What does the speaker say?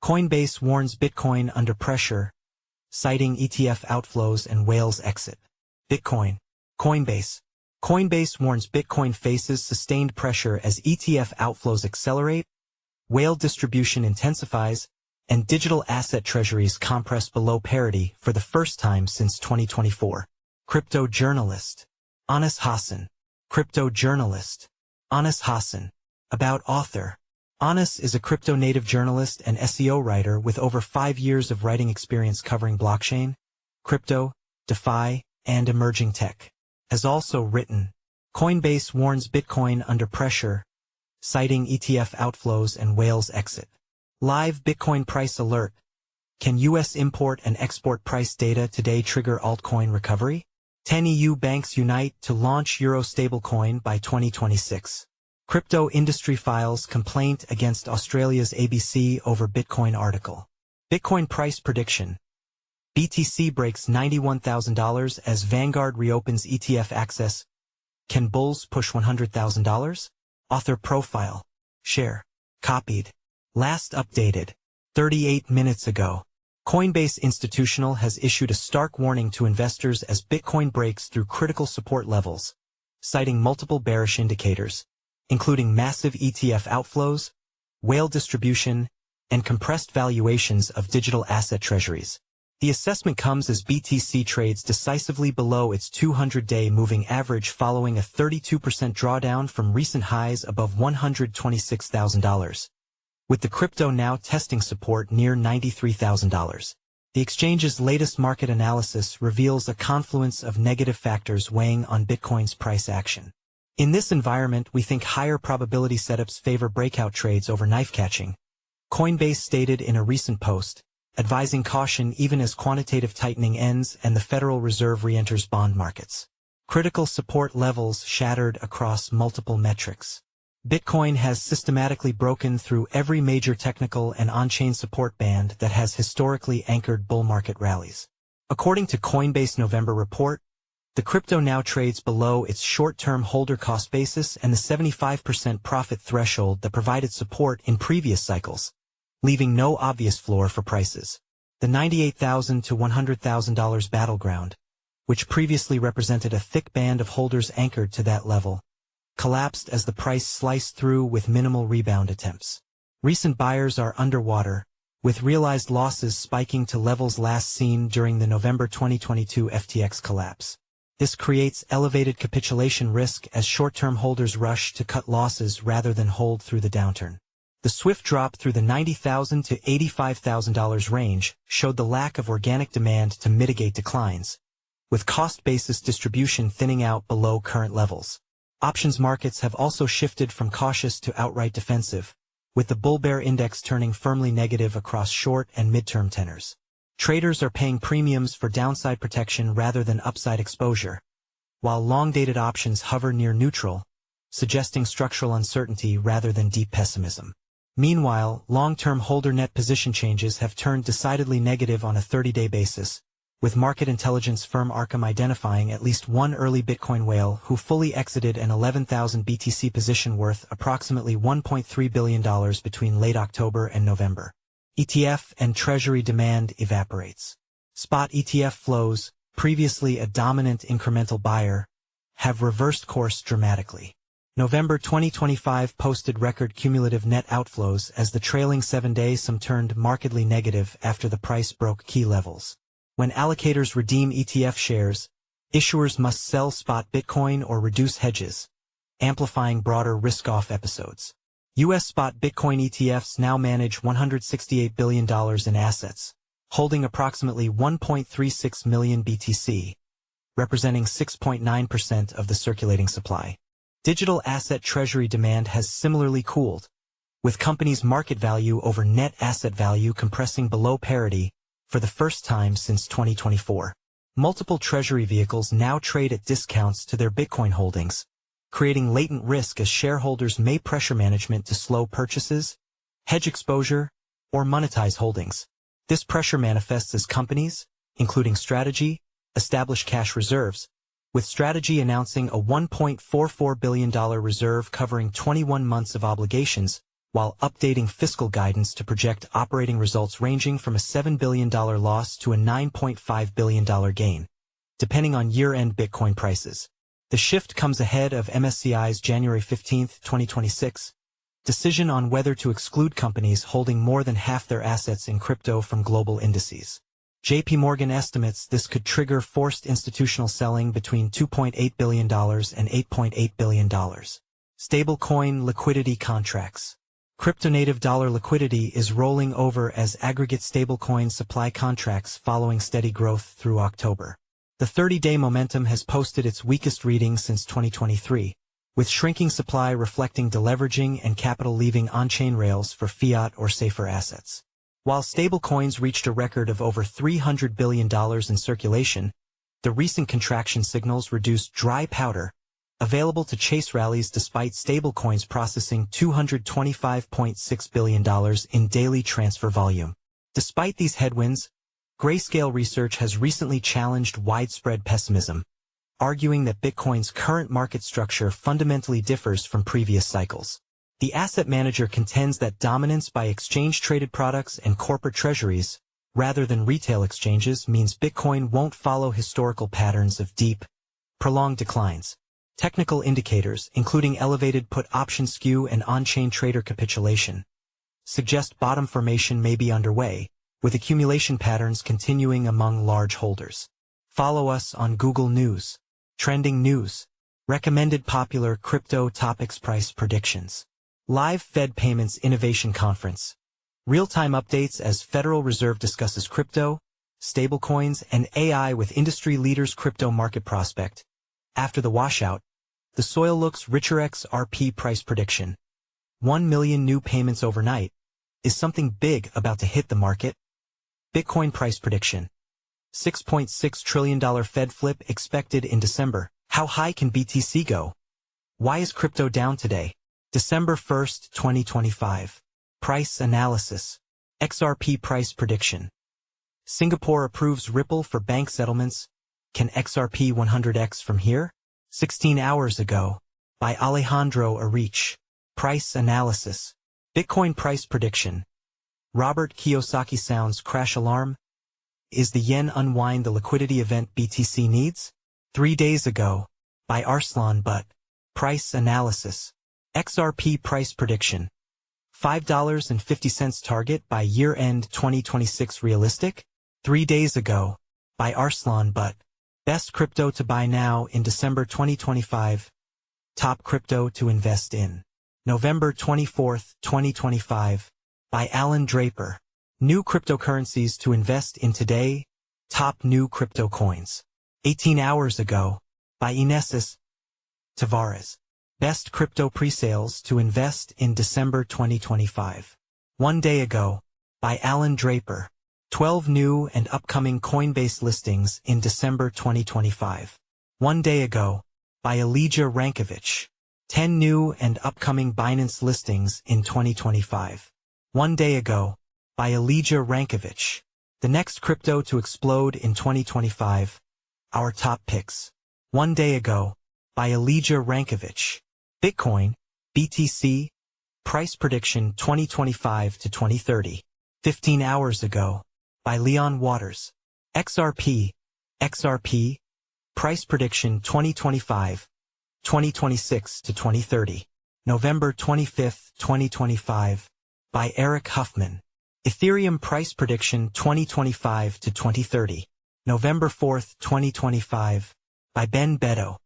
Coinbase warns Bitcoin under pressure, citing ETF outflows and whales exit. Bitcoin. Coinbase warns Bitcoin faces sustained pressure as ETF outflows accelerate, whale distribution intensifies, and digital asset treasuries compress below parity for the first time since 2024. Crypto journalist Hassan. Crypto journalist Hassan. About author. Anas is a crypto-native journalist and SEO writer with over 5 years of writing experience covering blockchain, crypto, DeFi, and emerging tech. Has also written, Coinbase warns Bitcoin under pressure, citing ETF outflows and whales exit. Live Bitcoin price alert. Can U.S. import and export price data today trigger altcoin recovery? 10 EU banks unite to launch Euro stablecoin by 2026. Crypto industry files complaint against Australia's ABC over Bitcoin article. Bitcoin price prediction. BTC breaks $91,000 as Vanguard reopens ETF access. Can bulls push $100,000? Author profile. Share. Copied. Last updated 38 minutes ago. Coinbase Institutional has issued a stark warning to investors as Bitcoin breaks through critical support levels, citing multiple bearish indicators, including massive ETF outflows, whale distribution, and compressed valuations of digital asset treasuries. The assessment comes as BTC trades decisively below its 200-day moving average following a 32% drawdown from recent highs above $126,000, with the crypto now testing support near $93,000. The exchange's latest market analysis reveals a confluence of negative factors weighing on Bitcoin's price action. In this environment, we think higher probability setups favor breakout trades over knife-catching, Coinbase stated in a recent post, advising caution even as quantitative tightening ends and the Federal Reserve re-enters bond markets. Critical support levels shattered across multiple metrics. Bitcoin has systematically broken through every major technical and on-chain support band that has historically anchored bull market rallies. According to Coinbase November report, the crypto now trades below its short-term holder cost basis and the 75% profit threshold that provided support in previous cycles, leaving no obvious floor for prices. The $98,000 to $100,000 battleground, which previously represented a thick band of holders anchored to that level, collapsed as the price sliced through with minimal rebound attempts. Recent buyers are underwater, with realized losses spiking to levels last seen during the November 2022 FTX collapse. This creates elevated capitulation risk as short-term holders rush to cut losses rather than hold through the downturn. The swift drop through the $90,000 to $85,000 range showed the lack of organic demand to mitigate declines, with cost-basis distribution thinning out below current levels. Options markets have also shifted from cautious to outright defensive, with the bull-bear index turning firmly negative across short and mid-term tenors. Traders are paying premiums for downside protection rather than upside exposure, while long-dated options hover near neutral, suggesting structural uncertainty rather than deep pessimism. Meanwhile, long-term holder net position changes have turned decidedly negative on a 30-day basis, with market intelligence firm Arkham identifying at least one early Bitcoin whale who fully exited an 11,000 BTC position worth approximately $1.3 billion between late October and November. ETF and Treasury demand evaporates. Spot ETF flows, previously a dominant incremental buyer, have reversed course dramatically. November 2025 posted record cumulative net outflows as the trailing 7-day sum turned markedly negative after the price broke key levels. When allocators redeem ETF shares, issuers must sell spot Bitcoin or reduce hedges, amplifying broader risk-off episodes. U.S. spot Bitcoin ETFs now manage $168 billion in assets, holding approximately 1.36 million BTC, representing 6.9% of the circulating supply. Digital asset treasury demand has similarly cooled, with companies' market value over net asset value compressing below parity for the first time since 2024. Multiple treasury vehicles now trade at discounts to their Bitcoin holdings, creating latent risk as shareholders may pressure management to slow purchases, hedge exposure, or monetize holdings. This pressure manifests as companies, including Strategy, establish cash reserves, with Strategy announcing a $1.44 billion reserve covering 21 months of obligations, while updating fiscal guidance to project operating results ranging from a $7 billion loss to a $9.5 billion gain, depending on year-end Bitcoin prices. The shift comes ahead of MSCI's January 15, 2026, decision on whether to exclude companies holding more than half their assets in crypto from global indices. JP Morgan estimates this could trigger forced institutional selling between $2.8 billion and $8.8 billion. Stablecoin liquidity contracts. Crypto-native dollar liquidity is rolling over as aggregate stablecoin supply contracts following steady growth through October. The 30-day momentum has posted its weakest reading since 2023, with shrinking supply reflecting deleveraging and capital leaving on-chain rails for fiat or safer assets. While stablecoins reached a record of over $300 billion in circulation, the recent contraction signals reduced dry powder available to chase rallies despite stablecoins processing $225.6 billion in daily transfer volume. Despite these headwinds, Grayscale Research has recently challenged widespread pessimism, arguing that Bitcoin's current market structure fundamentally differs from previous cycles. The asset manager contends that dominance by exchange-traded products and corporate treasuries, rather than retail exchanges, means Bitcoin won't follow historical patterns of deep, prolonged declines. Technical indicators, including elevated put option skew and on-chain trader capitulation, suggest bottom formation may be underway, with accumulation patterns continuing among large holders. Follow us on Google News. Trending news. Recommended popular crypto topics. Price predictions. Live Fed Payments Innovation Conference. Real-time updates as Federal Reserve discusses crypto, stablecoins, and AI with industry leaders. Crypto market prospect. After the washout, the soil looks richer. XRP price prediction. 1 million new payments overnight. Is something big about to hit the market? Bitcoin price prediction. $6.6 trillion Fed flip expected in December. How high can BTC go? Why is crypto down today? December 1, 2025. Price analysis. XRP price prediction. Singapore approves Ripple for bank settlements. Can XRP 100x from here? 16 hours ago. By Alejandro Arich. Price analysis. Bitcoin price prediction. Robert Kiyosaki sounds crash alarm. Is the yen unwind the liquidity event BTC needs? 3 days ago. By Arslan Butt. Price analysis. XRP price prediction. $5.50 target by year-end 2026 realistic? 3 days ago. By Arslan Butt. Best crypto to buy now in December 2025. Top crypto to invest in. November 24, 2025. By Alan Draper. New cryptocurrencies to invest in today. Top new crypto coins. 18 hours ago. By Inesis Tavares. Best crypto presales to invest in December 2025. 1 day ago. By Alan Draper. 12 new and upcoming Coinbase listings in December 2025. 1 day ago. By Elijah Rankovich. 10 new and upcoming Binance listings in 2025. 1 day ago. By Elijah Rankovich. The next crypto to explode in 2025. Our top picks. 1 day ago. By Elijah Rankovich. Bitcoin, BTC, price prediction 2025 to 2030. 15 hours ago. By Leon Waters. XRP, price prediction 2025, 2026 to 2030. November 25, 2025. By Eric Huffman. Ethereum price prediction 2025 to 2030. November 4, 2025. By Ben Beto.